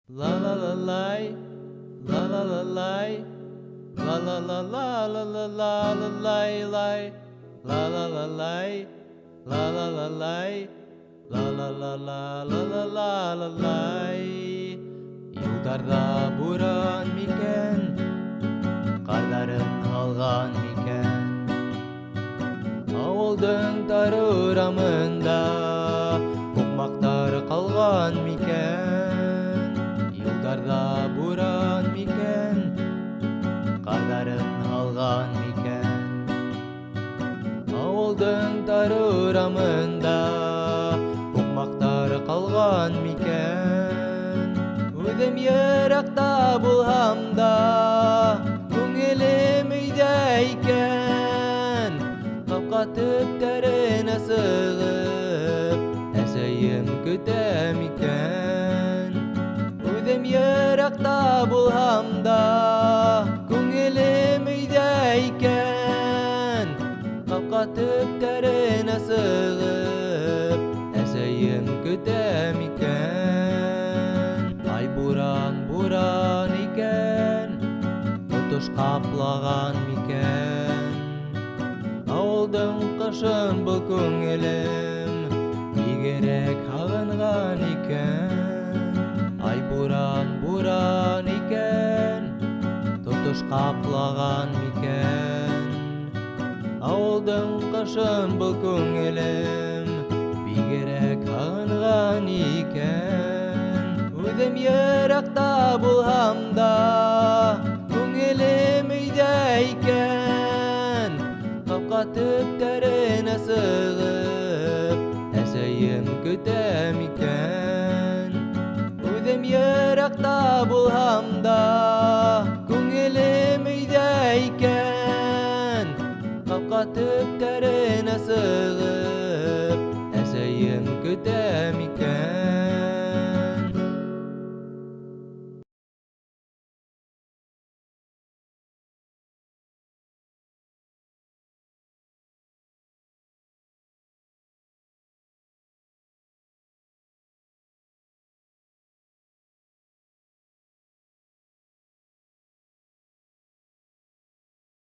La la la lay, la la la lay, la la la la la la la la lay lay, la la la lay, la la la lay, la la la la la la la la lay. Yılдарда буран микен, кардарын алган микен. Ауылдың тары урамында укмактар калган микен. Yılдарда буран микен, кардарын алган микен. Ауылдың тары урамында укмактар калган микен. Өзім еракта булһам да, көңілім өйдә икән. Капка төптәренә сыгып, әсәйем көтәм икән. Үзем еракта булһам да, күңелем өйдә икән. Капка төптәренә сыгып, әсәйем көтәм икән. Ай буран, буран икән, тотыш каплаган микән. Ауылдың кышын был күңелем бигерәк һагынган икән. Ай буран, буран икән, тотыш каплаган микән. Ауылдың кышын был күңелем бигерәк һагынган икән. Үзем еракта булһам да, күңелем өйдә икән. Капка төптәренә сыгып, әсәйем көтәм икән. Үзем еракта булһам да, күңелем өйдә икән. Капка төптәренә сыгып, әсәйем